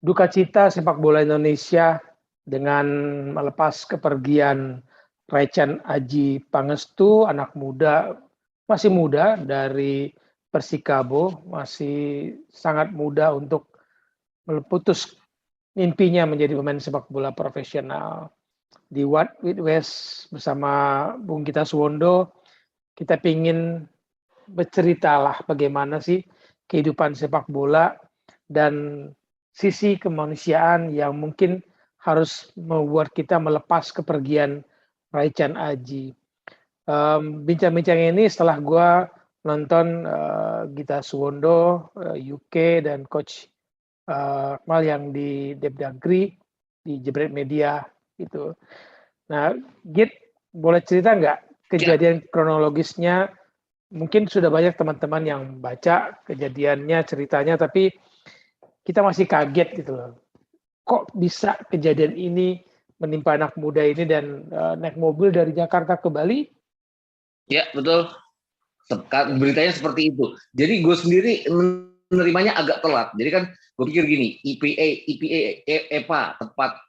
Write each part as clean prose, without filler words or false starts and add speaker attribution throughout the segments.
Speaker 1: Duka cita sepak bola Indonesia dengan melepas kepergian Raichan Aji Pangestu, anak muda, masih muda dari Persikabo, masih sangat muda untuk meleputus mimpinya menjadi pemain sepak bola profesional. Di What With West bersama Bung Gita Suwondo, kita ingin berceritalah bagaimana sih kehidupan sepak bola dan sisi kemanusiaan yang mungkin harus membuat kita melepas kepergian Raichan Aji. Bincang-bincang ini setelah gue nonton Gita Suwondo, UK, dan Coach Akmal yang di Depdagri, di Jebret Media gitu. Nah, Git, boleh cerita nggak kejadian kronologisnya? Mungkin sudah banyak teman-teman yang baca kejadiannya, ceritanya, tapi kita masih kaget gitu loh. Kok bisa kejadian ini menimpa anak muda ini dan naik mobil dari Jakarta ke Bali?
Speaker 2: Ya, betul. Beritanya seperti itu. Jadi gue sendiri menerimanya agak telat. Jadi kan gue pikir gini, EPA tempat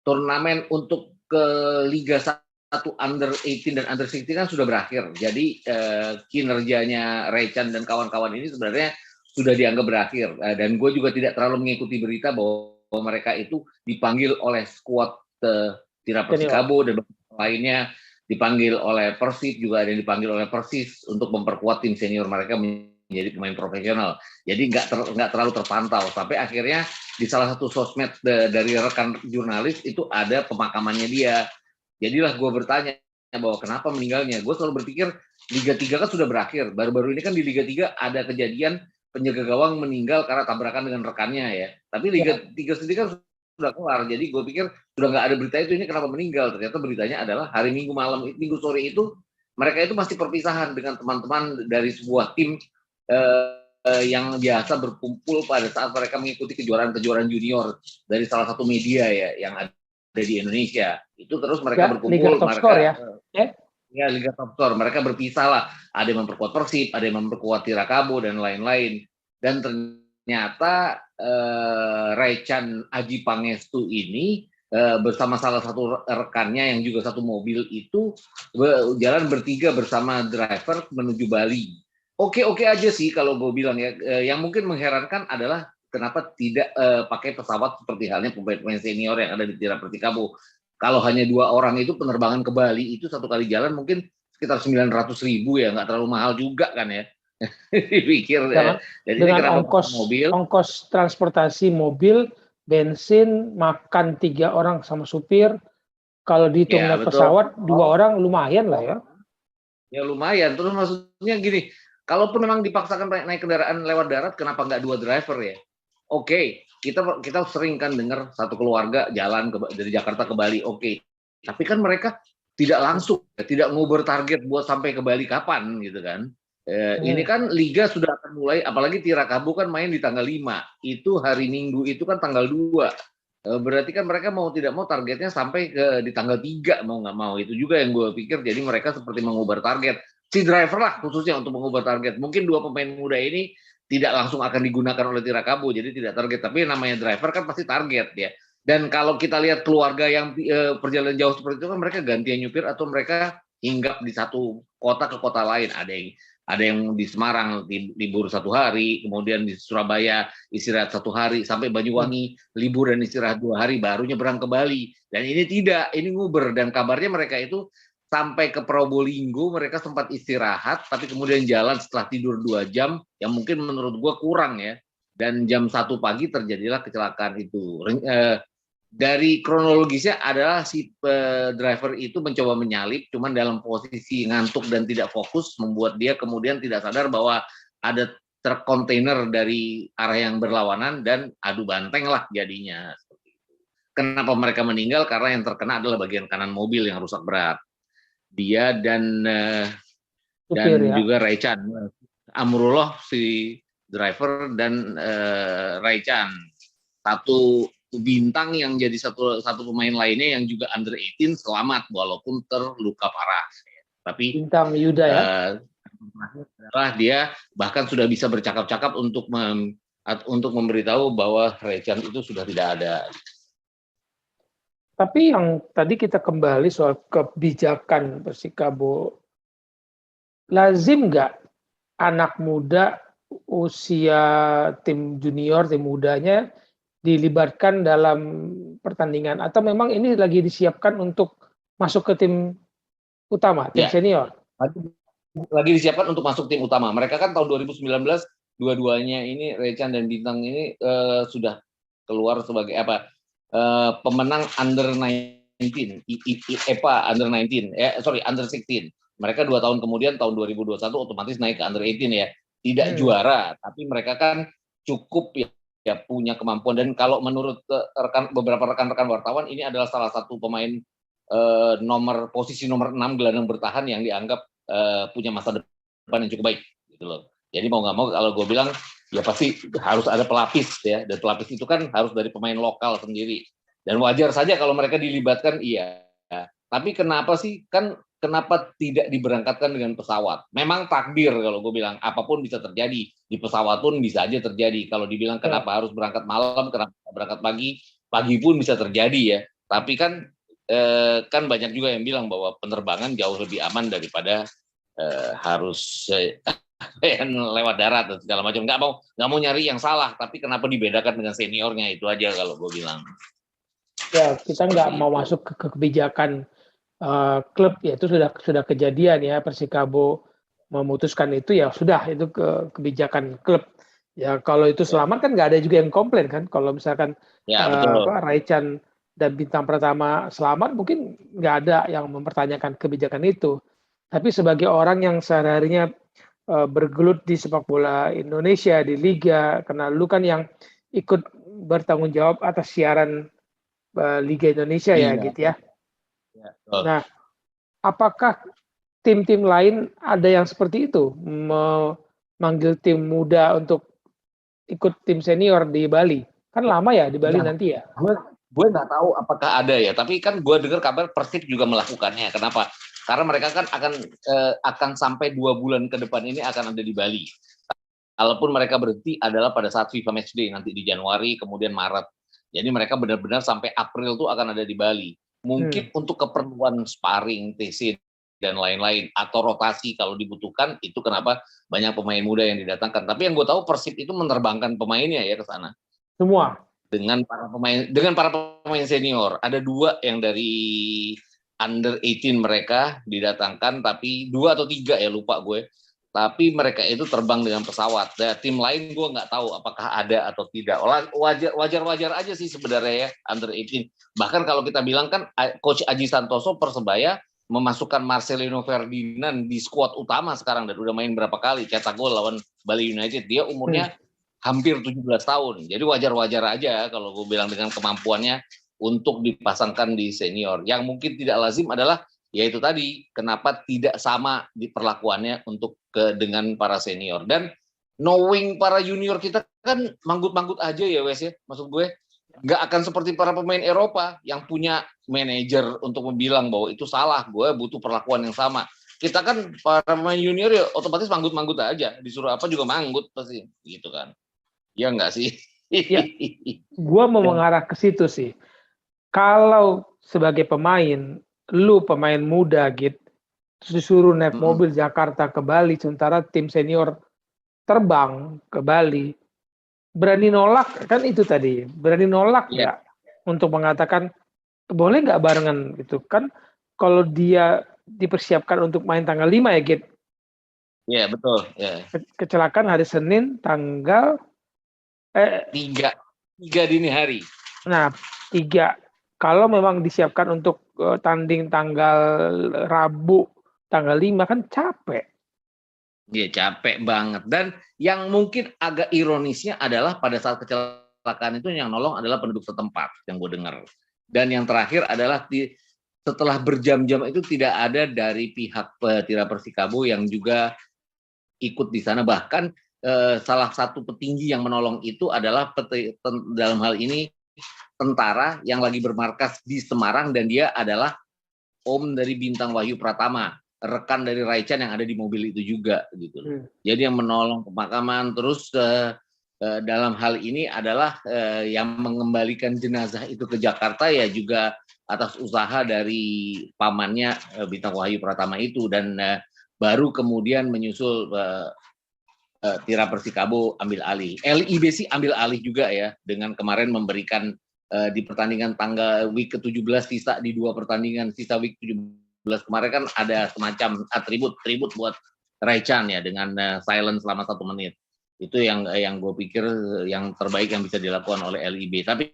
Speaker 2: turnamen untuk ke Liga 1 Under 18 dan Under 16 kan sudah berakhir. Jadi kinerjanya Raichan dan kawan-kawan ini sebenarnya sudah dianggap berakhir. Dan gue juga tidak terlalu mengikuti berita bahwa mereka itu dipanggil oleh skuad Tira Persikabo dan lainnya, dipanggil oleh Persib, juga ada yang dipanggil oleh Persis untuk memperkuat tim senior mereka menjadi pemain profesional. Jadi nggak terlalu terpantau. Sampai akhirnya di salah satu sosmed dari rekan jurnalis itu ada pemakamannya dia. Jadilah gue bertanya bahwa kenapa meninggalnya. Gue selalu berpikir Liga 3 kan sudah berakhir. Baru-baru ini kan di Liga 3 ada kejadian penjaga gawang meninggal karena tabrakan dengan rekannya ya. Tapi Liga 3 sendiri kan sudah kelar. Jadi gue pikir sudah nggak ada berita itu, ini kenapa meninggal. Ternyata beritanya adalah hari Minggu malam, Minggu sore itu mereka itu masih perpisahan dengan teman-teman dari sebuah tim yang biasa berkumpul pada saat mereka mengikuti kejuaraan-kejuaraan junior dari salah satu media ya yang ada di Indonesia. Itu terus mereka berkumpul,
Speaker 1: Liga Top Score ya.
Speaker 2: Ya, Liga Top Score. Mereka berpisah lah. Ada yang memperkuat Persib, ada yang memperkuat Tirakabo dan lain-lain. Dan ternyata Raichan Aji Pangestu ini bersama salah satu rekannya yang juga satu mobil itu jalan bertiga bersama driver menuju Bali. Oke aja sih kalau gue bilang ya. Yang mungkin mengherankan adalah kenapa tidak pakai pesawat seperti halnya pemain senior yang ada di Tira Persikabo. Kalau hanya 2 orang itu penerbangan ke Bali itu satu kali jalan mungkin sekitar 900.000 ya, nggak terlalu mahal juga kan ya. Dipikir
Speaker 1: dengan ongkos transportasi mobil, bensin, makan 3 orang sama supir, kalau dihitung naik pesawat 2 orang lumayan lah ya.
Speaker 2: Ya lumayan. Terus maksudnya gini, kalaupun memang dipaksakan naik kendaraan lewat darat, kenapa nggak 2 driver ya? Oke, kita sering kan dengar satu keluarga jalan dari Jakarta ke Bali, oke. Tapi kan mereka tidak langsung, tidak ngober target buat sampai ke Bali kapan gitu kan. Ini kan liga sudah akan mulai, apalagi Tirakabo kan main di tanggal 5. Itu hari Minggu itu kan tanggal 2. Berarti kan mereka mau tidak mau targetnya sampai di tanggal 3 mau nggak mau. Itu juga yang gue pikir, jadi mereka seperti mengubah target. Si driver lah khususnya untuk mengubah target. Mungkin 2 pemain muda ini tidak langsung akan digunakan oleh Tirakabo, jadi tidak target. Tapi namanya driver kan pasti target ya. Dan kalau kita lihat keluarga yang perjalanan jauh seperti itu kan mereka gantian nyupir atau mereka hinggap di satu kota ke kota lain. Ada yang di Semarang libur 1 hari, kemudian di Surabaya istirahat 1 hari, sampai Banyuwangi libur dan istirahat 2 hari, baru nyebrang ke Bali. Dan ini tidak, ini nguber. Dan kabarnya mereka itu sampai ke Probolinggo mereka sempat istirahat, tapi kemudian jalan setelah tidur 2 jam, yang mungkin menurut gue kurang ya. Dan jam 1 pagi terjadilah kecelakaan itu. Dari kronologisnya adalah si driver itu mencoba menyalip, cuman dalam posisi ngantuk dan tidak fokus, membuat dia kemudian tidak sadar bahwa ada truk kontainer dari arah yang berlawanan dan adu banteng lah jadinya. Kenapa mereka meninggal? Karena yang terkena adalah bagian kanan mobil yang rusak berat. Dia dan juga Raichan, Amrullah si driver dan Raichan, satu bintang yang jadi satu pemain lainnya yang juga under 18 selamat walaupun terluka parah. Tapi
Speaker 1: bintang Yuda ya.
Speaker 2: Adalah dia bahkan sudah bisa bercakap-cakap untuk untuk memberitahu bahwa Ray-Chan itu sudah tidak ada.
Speaker 1: Tapi yang tadi kita kembali soal kebijakan Persikabo, lazim nggak anak muda usia tim junior, tim mudanya dilibatkan dalam pertandingan atau memang ini lagi disiapkan untuk masuk ke tim utama, tim
Speaker 2: Ya,
Speaker 1: senior?
Speaker 2: lagi disiapkan untuk masuk tim utama. Mereka kan tahun 2019 dua-duanya ini Ray-Chan dan Bintang ini sudah keluar sebagai pemenang under 19, EPA under 19, under 16. Mereka 2 tahun kemudian tahun 2021 otomatis naik ke under 18 ya. Tidak juara, tapi mereka kan cukup ya punya kemampuan, dan kalau menurut beberapa rekan-rekan wartawan ini adalah salah satu pemain posisi nomor 6 gelandang bertahan yang dianggap punya masa depan yang cukup baik gitu loh. Jadi mau nggak mau kalau gue bilang ya pasti harus ada pelapis ya, dan pelapis itu kan harus dari pemain lokal sendiri, dan wajar saja kalau mereka dilibatkan. Iya, tapi kenapa tidak diberangkatkan dengan pesawat? Memang takdir kalau gue bilang, apapun bisa terjadi di pesawat pun bisa aja terjadi. Kalau dibilang kenapa harus berangkat malam, kenapa berangkat pagi pun bisa terjadi ya. Tapi kan banyak juga yang bilang bahwa penerbangan jauh lebih aman daripada harus lewat darat dan segala macam. Nggak mau nyari yang salah, tapi kenapa dibedakan dengan seniornya, itu aja kalau gue bilang.
Speaker 1: Ya, kita nggak mau masuk ke kebijakan klub ya, itu sudah kejadian ya, Persikabo memutuskan itu ya sudah, itu kebijakan klub ya. Kalau itu selamat kan nggak ada juga yang komplain kan. Kalau misalkan Ray-Chan dan Bintang Pertama selamat, mungkin nggak ada yang mempertanyakan kebijakan itu. Tapi sebagai orang yang sehari-harinya bergelut di sepak bola Indonesia, di Liga, karena lu kan yang ikut bertanggung jawab atas siaran Liga Indonesia ya gitu ya. Nah, apakah tim-tim lain ada yang seperti itu, memanggil tim muda untuk ikut tim senior di Bali? Kan lama ya di Bali nanti ya.
Speaker 2: Gue nggak tahu apakah ada ya, tapi kan gue dengar kabar Persib juga melakukannya. Kenapa? Karena mereka kan akan sampai 2 bulan ke depan ini akan ada di Bali. Kalaupun mereka berhenti adalah pada saat FIFA Matchday nanti di Januari, kemudian Maret. Jadi mereka benar-benar sampai April tuh akan ada di Bali. Mungkin untuk keperluan sparring, TC, dan lain-lain, atau rotasi kalau dibutuhkan, itu kenapa banyak pemain muda yang didatangkan. Tapi yang gue tahu Persib itu menerbangkan pemainnya ya ke sana.
Speaker 1: Semua?
Speaker 2: Dengan para pemain senior. Ada 2 yang dari under 18 mereka didatangkan, tapi 2 atau 3 ya, lupa gue. Tapi mereka itu terbang dengan pesawat. Dan tim lain gue nggak tahu apakah ada atau tidak. Wajar-wajar aja sih sebenarnya ya, under 18. Bahkan kalau kita bilang kan, Coach Aji Santoso Persebaya memasukkan Marcelino Ferdinand di skuad utama sekarang, dan udah main berapa kali cetak gol lawan Bali United. Dia umurnya hampir 17 tahun. Jadi wajar-wajar aja kalau gue bilang dengan kemampuannya untuk dipasangkan di senior. Yang mungkin tidak lazim adalah yaitu tadi, kenapa tidak sama di perlakuannya dengan para senior. Dan knowing para junior kita kan manggut-manggut aja ya Wes ya. Maksud gue nggak akan seperti para pemain Eropa yang punya manajer untuk membilang bahwa itu salah, gue butuh perlakuan yang sama. Kita kan para pemain junior ya otomatis manggut-manggut aja, disuruh apa juga manggut pasti gitu kan. Ya enggak sih?
Speaker 1: Ya, gue mau mengarah ke situ sih. Kalau sebagai pemain, lu pemain muda gitu, terus disuruh naik mobil Jakarta ke Bali, sementara tim senior terbang ke Bali, berani nolak kan, itu tadi, berani nolak nggak untuk mengatakan boleh nggak barengan gitu kan. Kalau dia dipersiapkan untuk main tanggal 5 ya Git.
Speaker 2: Iya betul.
Speaker 1: Kecelakaan hari Senin tanggal
Speaker 2: 3 dini hari.
Speaker 1: Nah 3, kalau memang disiapkan untuk tanding tanggal Rabu tanggal 5 kan capek.
Speaker 2: Iya capek banget. Dan yang mungkin agak ironisnya adalah pada saat kecelakaan itu yang nolong adalah penduduk setempat yang gue dengar. Dan yang terakhir adalah setelah berjam-jam itu tidak ada dari pihak Tira Persikabo yang juga ikut di sana. Bahkan salah satu petinggi yang menolong itu adalah dalam hal ini tentara yang lagi bermarkas di Semarang, dan dia adalah om dari Bintang Wahyu Pratama, rekan dari Ray-Chan yang ada di mobil itu juga gitu. Jadi yang menolong pemakaman, terus dalam hal ini adalah yang mengembalikan jenazah itu ke Jakarta ya juga atas usaha dari pamannya Bintang Wahyu Pratama itu, dan baru kemudian menyusul Tira Persikabo ambil alih. LIB sih ambil alih juga ya, dengan kemarin memberikan di pertandingan tanggal week ke-17 sisa di 2 pertandingan sisa week 17 kemarin kan ada semacam tribut buat Raichan ya dengan silence selama 1 menit. Itu yang gue pikir yang terbaik yang bisa dilakukan oleh LIB. Tapi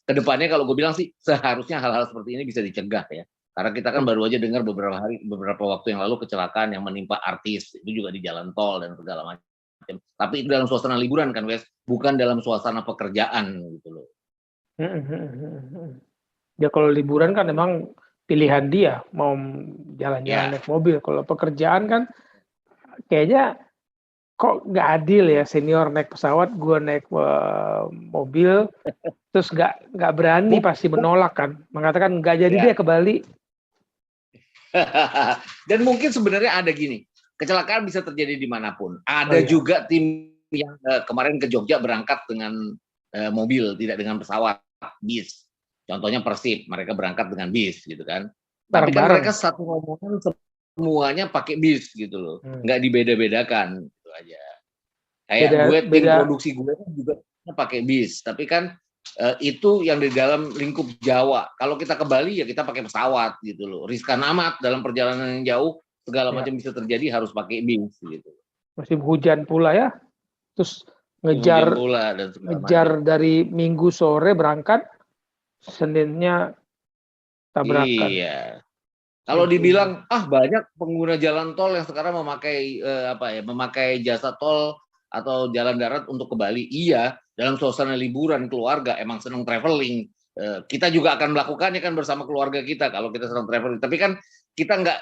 Speaker 2: kedepannya kalau gue bilang sih seharusnya hal-hal seperti ini bisa dicegah ya. Karena kita kan baru aja dengar beberapa waktu yang lalu kecelakaan yang menimpa artis itu juga di jalan tol dan segala macam. Tapi itu dalam suasana liburan kan, Wes, bukan dalam suasana pekerjaan gitu loh.
Speaker 1: Ya kalau liburan kan memang pilihan dia mau jalan-jalan naik mobil. Kalau pekerjaan kan kayaknya kok nggak adil ya, senior naik pesawat, gue naik mobil, terus nggak berani pasti menolak kan, mengatakan nggak jadi dia ke Bali.
Speaker 2: Dan mungkin sebenarnya ada gini, kecelakaan bisa terjadi dimanapun. Ada juga tim yang kemarin ke Jogja berangkat dengan mobil, tidak dengan pesawat, bis. Contohnya Persib, mereka berangkat dengan bis gitu kan. Tapi kan mereka satu rombongan semuanya pakai bis gitu loh, nggak dibeda-bedakan gitu aja. Kayak gue tim produksi gue juga pakai bis, tapi kan itu yang di dalam lingkup Jawa. Kalau kita ke Bali ya kita pakai pesawat gitu loh. Riskan amat dalam perjalanan yang jauh, segala macam bisa terjadi, harus pakai bis gitu.
Speaker 1: Musim hujan pula ya, terus ngejar dari Minggu sore berangkat, Seninnya tabrakan.
Speaker 2: Iya. Kalau dibilang banyak pengguna jalan tol yang sekarang memakai jasa tol atau jalan darat untuk ke Bali. Iya, dalam suasana liburan keluarga emang senang traveling. Kita juga akan melakukannya kan bersama keluarga kita kalau kita senang traveling. Tapi kan kita nggak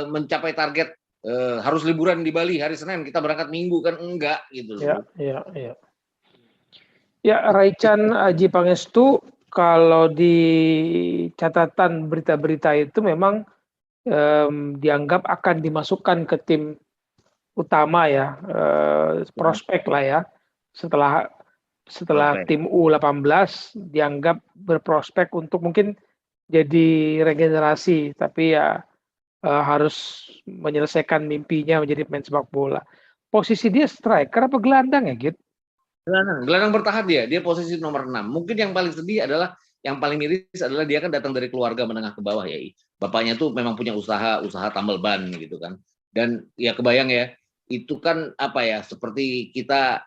Speaker 2: mencapai target harus liburan di Bali hari Senin, kita berangkat Minggu kan enggak gitu loh.
Speaker 1: Iya. Ya, Raichan Aji Pangestu kalau di catatan berita-berita itu memang dianggap akan dimasukkan ke tim utama ya, prospek lah ya, setelah tim U18 dianggap berprospek untuk mungkin jadi regenerasi, tapi ya harus menyelesaikan mimpinya menjadi pemain sepak bola. Posisi dia striker apa gelandang ya, Git?
Speaker 2: Gelandang bertahan dia posisi nomor 6. Mungkin yang paling sedih adalah, yang paling miris adalah dia kan datang dari keluarga menengah ke bawah ya. Bapaknya tuh memang punya usaha tambal ban gitu kan. Dan ya kebayang ya, itu kan seperti kita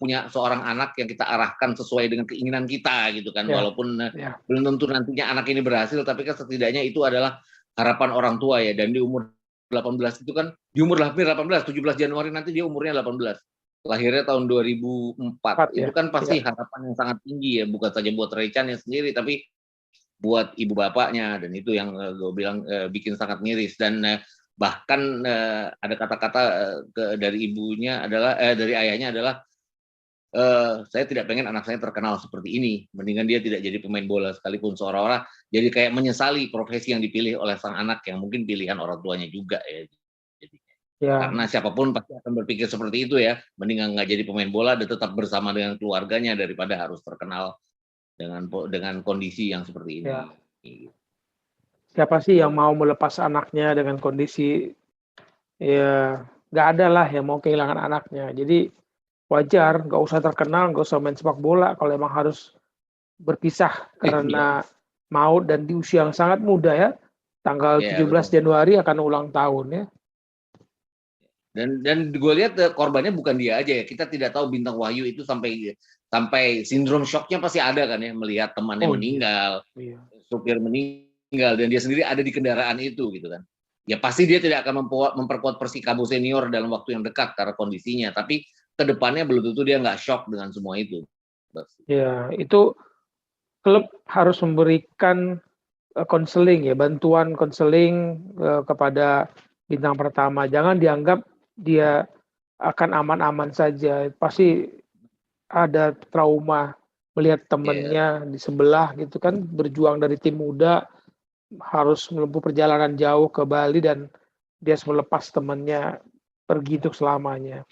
Speaker 2: punya seorang anak yang kita arahkan sesuai dengan keinginan kita gitu kan. Walaupun belum tentu nantinya anak ini berhasil, tapi kan setidaknya itu adalah harapan orang tua ya. Dan di umur 18 itu kan, di umur 18, 17 Januari nanti dia umurnya 18. Lahirnya tahun 2004, itu kan pasti harapan yang sangat tinggi ya, bukan saja buat Raichan sendiri, tapi buat ibu bapaknya, dan itu yang gue bilang bikin sangat miris. Dan bahkan ada kata-kata dari ibunya adalah dari ayahnya adalah, saya tidak pengen anak saya terkenal seperti ini, mendingan dia tidak jadi pemain bola sekalipun, seolah-olah jadi kayak menyesali profesi yang dipilih oleh sang anak yang mungkin pilihan orang tuanya juga ya. Karena siapapun pasti akan berpikir seperti itu ya, mendingan nggak jadi pemain bola dan tetap bersama dengan keluarganya daripada harus terkenal dengan kondisi yang seperti ini.
Speaker 1: Siapa sih yang mau melepas anaknya dengan kondisi ya, nggak ada lah yang mau kehilangan anaknya. Jadi wajar, nggak usah terkenal, nggak usah main sepak bola kalau emang harus berpisah karena maut dan di usia yang sangat muda ya. Tanggal 17 Januari akan ulang tahun ya.
Speaker 2: Dan gue lihat korbannya bukan dia aja ya. Kita tidak tahu Bintang Wahyu itu sampai sindrom shocknya pasti ada kan ya, melihat temannya meninggal, supir meninggal, dan dia sendiri ada di kendaraan itu gitu kan. Ya pasti dia tidak akan memperkuat Persikabo senior dalam waktu yang dekat karena kondisinya. Tapi kedepannya belum tentu dia nggak shock dengan semua itu.
Speaker 1: Ya, itu klub harus memberikan konseling ya, bantuan konseling kepada bintang pertama. Jangan dianggap dia akan aman-aman saja. Pasti ada trauma melihat temannya di sebelah gitu kan, berjuang dari tim muda harus menempuh perjalanan jauh ke Bali dan dia harus melepas temannya pergi untuk selamanya.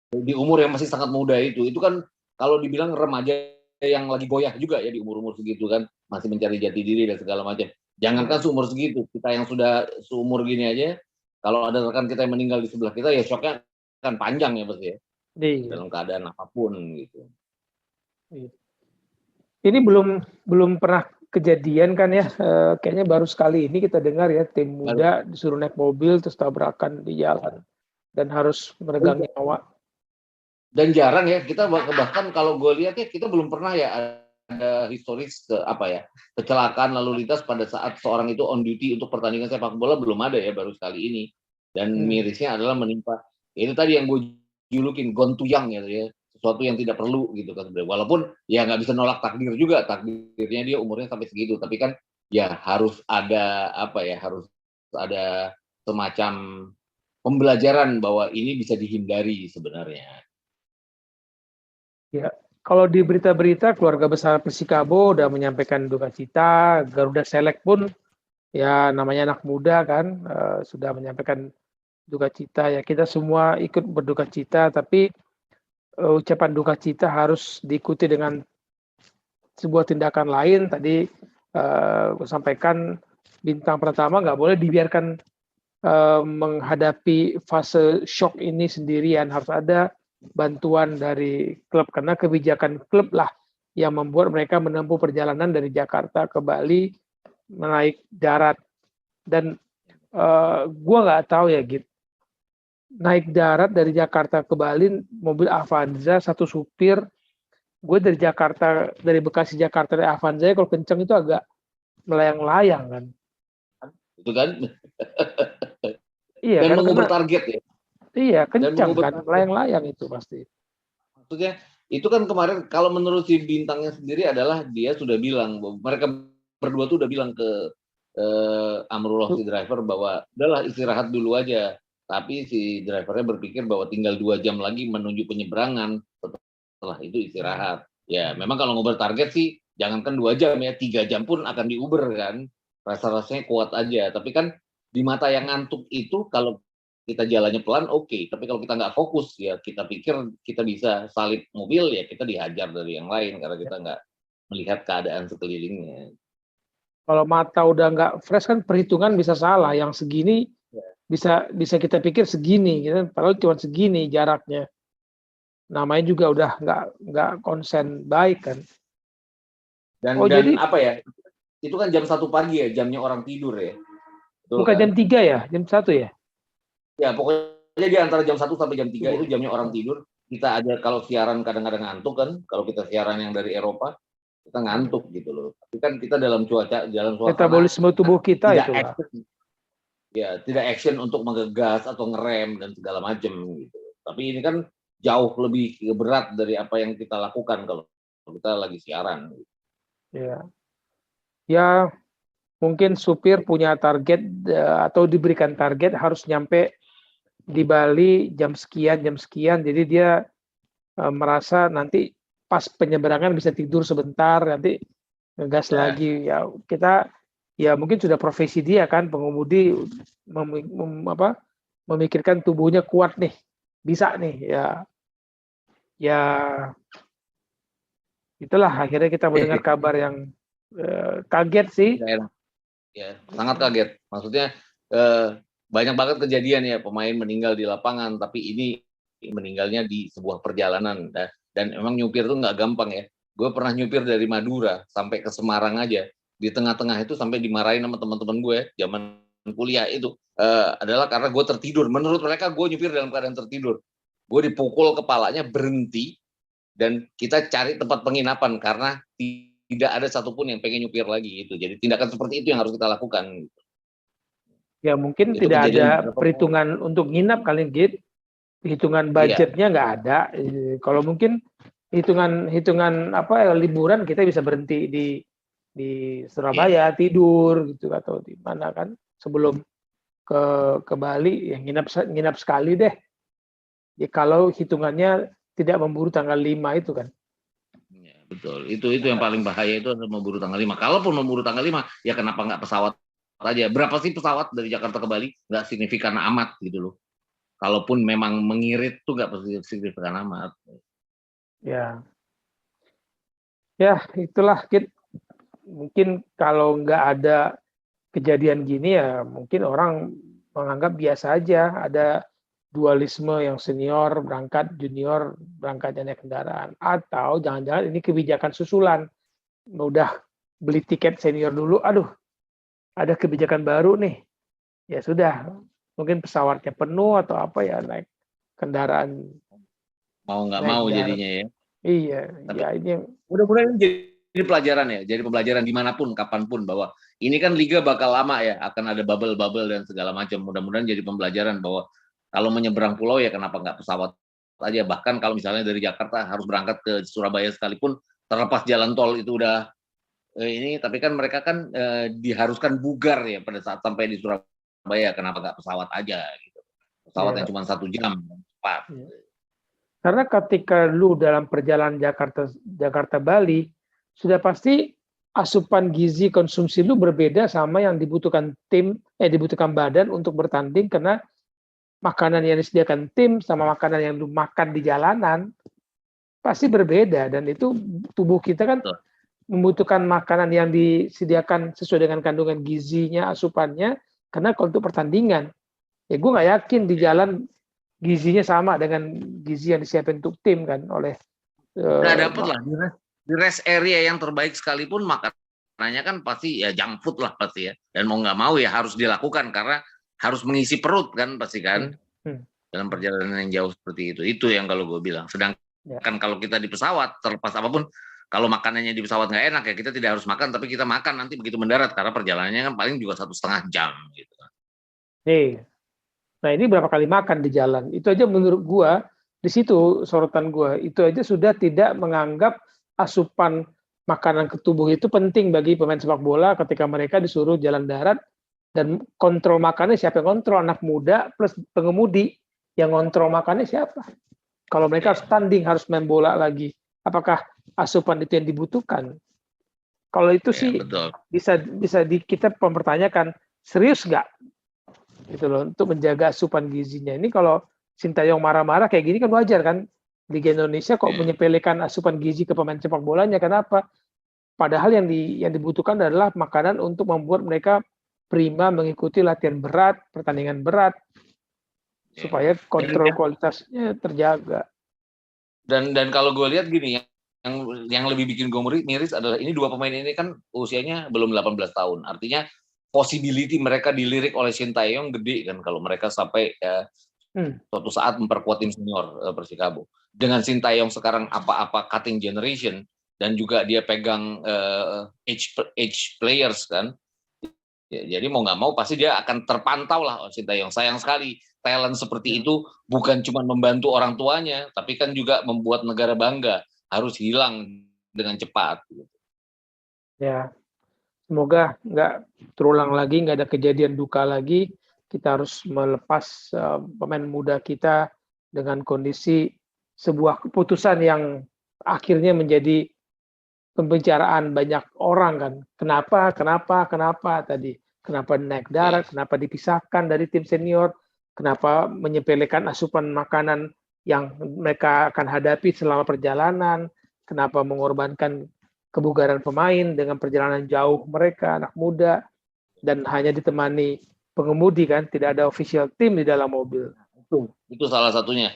Speaker 2: di umur yang masih sangat muda itu kan kalau dibilang remaja yang lagi goyah juga ya di umur-umur segitu kan, masih mencari jati diri dan segala macam. Jangankan seumur segitu, kita yang sudah seumur gini aja, kalau ada rekan kita yang meninggal di sebelah kita ya shocknya kan panjang ya Mas ya,
Speaker 1: Iya.
Speaker 2: dalam keadaan apapun gitu.
Speaker 1: Iya. Ini belum pernah kejadian kan ya, kayaknya baru sekali ini kita dengar ya tim muda disuruh naik mobil terus tabrakan di jalan dan harus meregang nyawa.
Speaker 2: Dan jarang ya kita bahkan kalau gue lihat ya kita belum pernah ya ada historis kecelakaan lalu lintas pada saat seorang itu on duty untuk pertandingan sepak bola, belum ada ya, baru sekali ini. Dan mirisnya adalah menimpa itu tadi yang gue julukin gone too young ya, sesuatu yang tidak perlu gitu kan. Walaupun ya nggak bisa nolak takdir juga, takdirnya dia umurnya sampai segitu, tapi kan ya harus ada harus ada semacam pembelajaran bahwa ini bisa dihindari sebenarnya.
Speaker 1: Ya, kalau di berita-berita keluarga besar Persikabo udah menyampaikan duka cita, Garuda Select pun ya namanya anak muda kan sudah menyampaikan duka cita, ya kita semua ikut berduka cita, tapi ucapan duka cita harus diikuti dengan sebuah tindakan lain. Tadi gue sampaikan bintang pertama nggak boleh dibiarkan menghadapi fase shock ini sendirian, harus ada bantuan dari klub karena kebijakan klub lah yang membuat mereka menempuh perjalanan dari Jakarta ke Bali menaik darat. Dan gue nggak tahu ya Git, naik darat dari Jakarta ke Bali mobil Avanza satu supir, gue dari Bekasi Jakarta dari Avanza kalau kenceng itu agak melayang-layang kan.
Speaker 2: Itu kan.
Speaker 1: Iya
Speaker 2: dan
Speaker 1: kan,
Speaker 2: mengubah target ya.
Speaker 1: Iya kencang kan, layang-layang itu pasti.
Speaker 2: Maksudnya itu kan kemarin kalau menurut si bintangnya sendiri adalah dia sudah bilang, mereka berdua tuh udah bilang ke Amrullah si driver bahwa udahlah istirahat dulu aja. Tapi si drivernya berpikir bahwa tinggal 2 jam lagi menuju penyeberangan, setelah itu istirahat. Ya memang kalau ngobrol target sih jangankan 2 jam ya, 3 jam pun akan diuber kan. Rasa-rasanya kuat aja. Tapi kan di mata yang ngantuk itu kalau kita jalannya pelan oke, tapi kalau kita nggak fokus ya kita pikir kita bisa salip mobil ya kita dihajar dari yang lain karena kita nggak melihat keadaan sekelilingnya.
Speaker 1: Kalau mata udah nggak fresh kan perhitungan bisa salah, yang segini bisa kita pikir segini, gitu. Padahal cuma segini jaraknya. Namanya juga udah nggak konsen baik kan.
Speaker 2: Dan
Speaker 1: jadi
Speaker 2: apa ya? Itu kan jam 1 pagi ya, jamnya orang tidur ya.
Speaker 1: Betul, bukan kan? Jam 3 ya, jam 1 ya?
Speaker 2: Ya pokoknya di antara jam 1 sampai jam 3 itu jamnya orang tidur. Kita aja kalau siaran kadang-kadang ngantuk kan, kalau kita siaran yang dari Eropa kita ngantuk gitu loh. Tapi kan kita dalam suasana
Speaker 1: metabolisme tubuh kita itu
Speaker 2: ya tidak action untuk menggegas atau ngerem dan segala macam gitu. Tapi ini kan jauh lebih berat dari apa yang kita lakukan kalau kita lagi siaran.
Speaker 1: Ya, ya mungkin supir punya target atau diberikan target harus nyampe di Bali jam sekian, jadi dia merasa nanti pas penyeberangan bisa tidur sebentar, nanti ngegas lagi. Ya kita ya mungkin sudah profesi dia kan, pengemudi memikirkan tubuhnya kuat nih, bisa nih ya itulah akhirnya kita mendengar kabar yang kaget sih.
Speaker 2: Ya sangat kaget, maksudnya banyak banget kejadian ya pemain meninggal di lapangan, tapi ini meninggalnya di sebuah perjalanan dan emang nyupir tuh nggak gampang ya. Gue pernah nyupir dari Madura sampai ke Semarang aja, di tengah-tengah itu sampai dimarahin sama teman-teman gue zaman kuliah itu adalah karena gue tertidur. Menurut mereka gue nyupir dalam keadaan tertidur. Gue dipukul kepalanya, berhenti, dan kita cari tempat penginapan karena tidak ada satupun yang pengen nyupir lagi gitu. Jadi tindakan seperti itu yang harus kita lakukan.
Speaker 1: Ya mungkin itu tidak ada perhitungan untuk nginap kali Git. Hitungan budgetnya nggak ada. Kalau mungkin hitungan liburan kita bisa berhenti di Surabaya tidur gitu atau di mana kan sebelum ke Bali ya nginap sekali deh. Ya kalau hitungannya tidak memburu tanggal 5 itu kan.
Speaker 2: Ya, betul. Itu yang paling bahaya itu adalah memburu tanggal 5. Kalaupun memburu tanggal 5 ya kenapa nggak pesawat aja? Berapa sih pesawat dari Jakarta ke Bali? Nggak signifikan amat gitu loh. kalaupun memang mengirit tuh nggak signifikan amat.
Speaker 1: Ya, ya itulah Kit. Mungkin kalau nggak ada kejadian gini ya mungkin orang menganggap biasa aja ada dualisme yang senior berangkat, junior berangkatnya naik kendaraan. Atau jangan-jangan ini kebijakan susulan. Udah beli tiket senior dulu, aduh ada kebijakan baru nih. Ya sudah, mungkin pesawatnya penuh atau apa ya naik kendaraan
Speaker 2: Mau nggak
Speaker 1: naik
Speaker 2: mau
Speaker 1: darat.
Speaker 2: jadinya ya.
Speaker 1: Iya,
Speaker 2: Tapi
Speaker 1: ya ini
Speaker 2: mudah-mudahan ini jadi pelajaran ya, jadi pembelajaran dimanapun, kapanpun, bahwa ini kan liga bakal lama ya, akan ada bubble-bubble dan segala macam. Mudah-mudahan jadi pembelajaran bahwa kalau menyeberang pulau ya kenapa nggak pesawat aja. Bahkan kalau misalnya dari Jakarta harus berangkat ke Surabaya sekalipun, terlepas jalan tol itu udah ini, tapi kan mereka kan diharuskan bugar ya pada saat sampai di Surabaya. Kenapa nggak pesawat aja gitu? Pesawat yang
Speaker 1: ya,
Speaker 2: cuma 1 jam cepat.
Speaker 1: ya. Karena ketika lu dalam perjalanan Jakarta Bali sudah pasti asupan gizi konsumsi lu berbeda sama yang dibutuhkan dibutuhkan badan untuk bertanding, karena makanan yang disediakan tim sama makanan yang lu makan di jalanan pasti berbeda, dan itu tubuh kita kan
Speaker 2: Betul.
Speaker 1: membutuhkan makanan yang disediakan sesuai dengan kandungan gizinya, asupannya, karena kalau untuk pertandingan ya gue nggak yakin di jalan gizinya sama dengan gizi yang disiapkan untuk tim kan oleh
Speaker 2: Nggak dapet lah di rest area yang terbaik sekalipun makanannya kan pasti ya junk food lah pasti ya, dan mau nggak mau ya harus dilakukan karena harus mengisi perut kan pasti kan dalam perjalanan yang jauh seperti itu yang kalau gue bilang. Sedangkan kalau kita di pesawat terlepas apapun, kalau makanannya di pesawat nggak enak ya kita tidak harus makan, tapi kita makan nanti begitu mendarat karena perjalanannya kan paling juga 1,5 jam gitu.
Speaker 1: Nah ini berapa kali makan di jalan, itu aja menurut gua, di situ sorotan gua, itu aja sudah tidak menganggap asupan makanan ke tubuh itu penting bagi pemain sepak bola ketika mereka disuruh jalan darat, dan kontrol makannya siapa yang kontrol? Anak muda plus pengemudi. Yang kontrol makannya siapa? Kalau mereka harus tanding, harus main bola lagi, apakah asupan itu yang dibutuhkan? Kalau itu sih
Speaker 2: betul.
Speaker 1: bisa kita mempertanyakan, serius nggak gitu loh untuk menjaga asupan gizinya. Ini kalau Sintayong marah-marah kayak gini kan wajar kan? Liga Indonesia kok menyepelekan asupan gizi ke pemain sepak bolanya, kenapa? Padahal yang dibutuhkan adalah makanan untuk membuat mereka prima mengikuti latihan berat, pertandingan berat, supaya kontrol kualitasnya terjaga.
Speaker 2: Dan kalau gue lihat gini, yang lebih bikin gue miris adalah ini dua pemain ini kan usianya belum 18 tahun. Artinya possibility mereka dilirik oleh Sintayong gede kan kalau mereka sampai suatu saat memperkuat tim senior Persikabo. Dengan Sintayong sekarang apa-apa cutting generation dan juga dia pegang age players kan. Ya, jadi mau nggak mau pasti dia akan terpantau lah Sintayong. Sayang sekali talent seperti itu bukan cuma membantu orang tuanya, tapi kan juga membuat negara bangga, harus hilang dengan cepat.
Speaker 1: Ya, semoga nggak terulang lagi, nggak ada kejadian duka lagi. Kita harus melepas pemain muda kita dengan kondisi sebuah keputusan yang akhirnya menjadi pembicaraan banyak orang kan. Kenapa tadi? Kenapa naik darat? Kenapa dipisahkan dari tim senior? Kenapa menyepelekan asupan makanan yang mereka akan hadapi selama perjalanan? Kenapa mengorbankan kebugaran pemain dengan perjalanan jauh mereka, anak muda, dan hanya ditemani pengemudi kan? Tidak ada official team di dalam mobil.
Speaker 2: Itu salah satunya.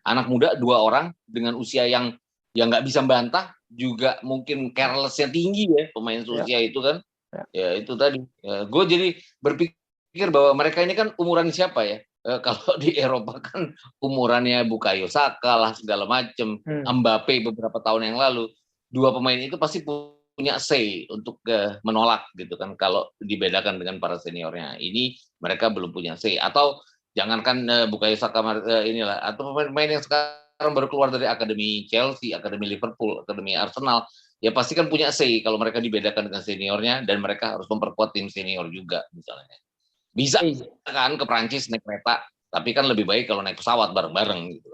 Speaker 2: Anak muda 2 orang dengan usia yang nggak bisa bantah, juga mungkin careless-nya tinggi ya pemain usia itu kan. Ya itu tadi. Gue jadi berpikir bahwa mereka ini kan umuran siapa ya? Kalau di Eropa kan umurannya Bukayo Saka lah segala macem, Mbappe beberapa tahun yang lalu. 2 pemain itu pasti punya say untuk menolak gitu kan kalau dibedakan dengan para seniornya. Ini mereka belum punya say. Atau jangankan Bukayo Saka inilah, atau pemain-pemain yang sekarang baru keluar dari akademi Chelsea, akademi Liverpool, akademi Arsenal, ya pasti kan punya say kalau mereka dibedakan dengan seniornya, dan mereka harus memperkuat tim senior juga misalnya. Bisa kan ke Prancis naik kereta, tapi kan lebih baik kalau naik pesawat bareng-bareng gitu.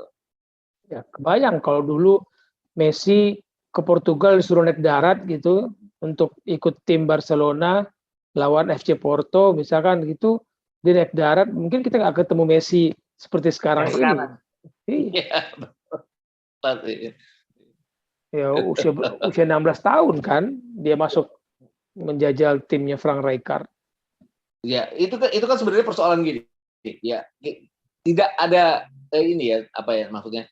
Speaker 1: Ya, kebayang kalau dulu Messi ke Portugal disuruh naik darat gitu untuk ikut tim Barcelona lawan FC Porto misalkan gitu, dia naik darat, mungkin kita nggak ketemu Messi seperti sekarang
Speaker 2: Yang
Speaker 1: ini.
Speaker 2: sekarang.
Speaker 1: Iya.
Speaker 2: Iya, betul.
Speaker 1: Ya usia 16 tahun kan dia masuk menjajal timnya Frank Rijkaard.
Speaker 2: Ya, itu kan sebenarnya persoalan gini. Ya, tidak ada ini ya, apa ya maksudnya?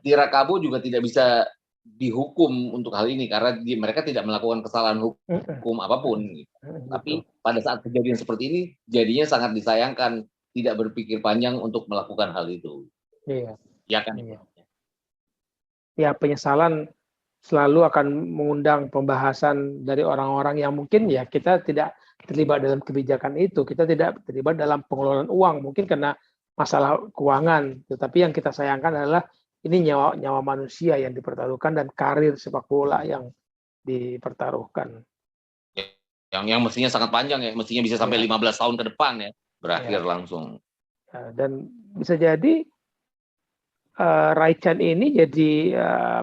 Speaker 2: Tirakabo juga tidak bisa dihukum untuk hal ini karena mereka tidak melakukan kesalahan hukum apapun. Tapi pada saat kejadian seperti ini, jadinya sangat disayangkan tidak berpikir panjang untuk melakukan hal itu.
Speaker 1: Iya.
Speaker 2: Ya kan?
Speaker 1: Iya. Ya, penyesalan selalu akan mengundang pembahasan dari orang-orang yang mungkin ya kita tidak terlibat dalam kebijakan itu, kita tidak terlibat dalam pengelolaan uang, mungkin karena masalah keuangan. Tetapi yang kita sayangkan adalah ini nyawa manusia yang dipertaruhkan dan karir sepak bola yang dipertaruhkan.
Speaker 2: Yang mestinya sangat panjang ya, mestinya bisa sampai 15 tahun ke depan ya, berakhir langsung.
Speaker 1: Ya, dan bisa jadi Rijkaard ini jadi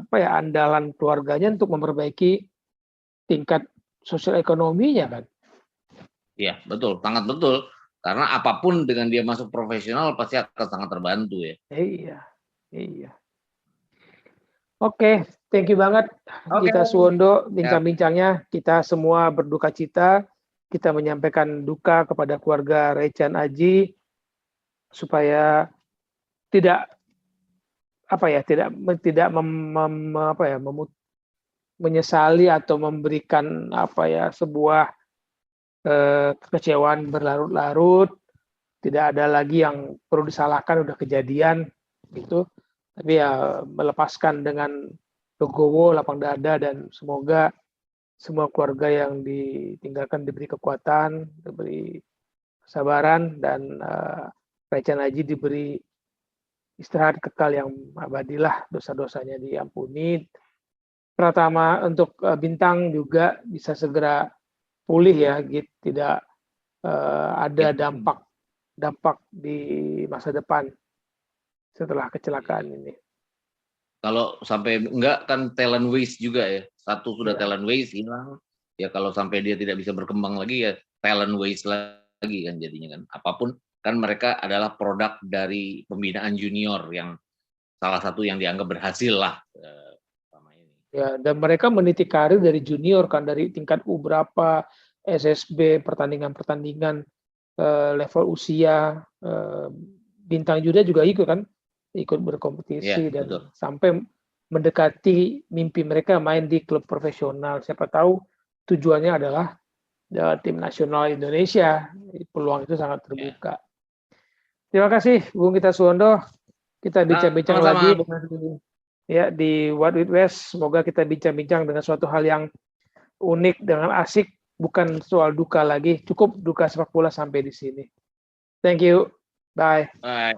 Speaker 1: andalan keluarganya untuk memperbaiki tingkat sosial ekonominya kan.
Speaker 2: Iya, betul, sangat betul. Karena apapun dengan dia masuk profesional pasti akan sangat terbantu ya.
Speaker 1: Iya. Oke, thank you banget Gita Suwondo bincang-bincangnya. Kita semua berduka cita. Kita menyampaikan duka kepada keluarga Raican Aji supaya tidak menyesali atau memberikan sebuah kekecewaan berlarut-larut. Tidak ada lagi yang perlu disalahkan, udah kejadian gitu. Tapi ya melepaskan dengan legowo, lapang dada, dan semoga semua keluarga yang ditinggalkan diberi kekuatan, diberi kesabaran, dan Raican Aji diberi istirahat kekal yang abadilah, dosa-dosanya diampuni. Pertama untuk Bintang juga bisa segera pulih ya, gitu. Tidak ada dampak di masa depan setelah kecelakaan ini.
Speaker 2: Kalau sampai enggak kan talent waste juga ya. Satu sudah talent waste hilang. Ya kalau sampai dia tidak bisa berkembang lagi ya talent waste lagi kan jadinya kan. Apapun kan mereka adalah produk dari pembinaan junior yang salah satu yang dianggap berhasil lah selama ini.
Speaker 1: Ya, dan mereka meniti karir dari junior kan, dari tingkat U berapa, SSB, pertandingan-pertandingan level usia. Bintang Juda juga ikut berkompetisi dan betul. Sampai mendekati mimpi mereka main di klub profesional. Siapa tahu tujuannya adalah tim nasional Indonesia. Peluang itu sangat terbuka. Terima kasih Bung Gita Suwondo. Kita bincang-bincang lagi di What With West. Semoga kita bincang-bincang dengan suatu hal yang unik, dengan asik, bukan soal duka lagi. Cukup duka sepak bola sampai di sini. Thank you. Bye.
Speaker 2: Bye.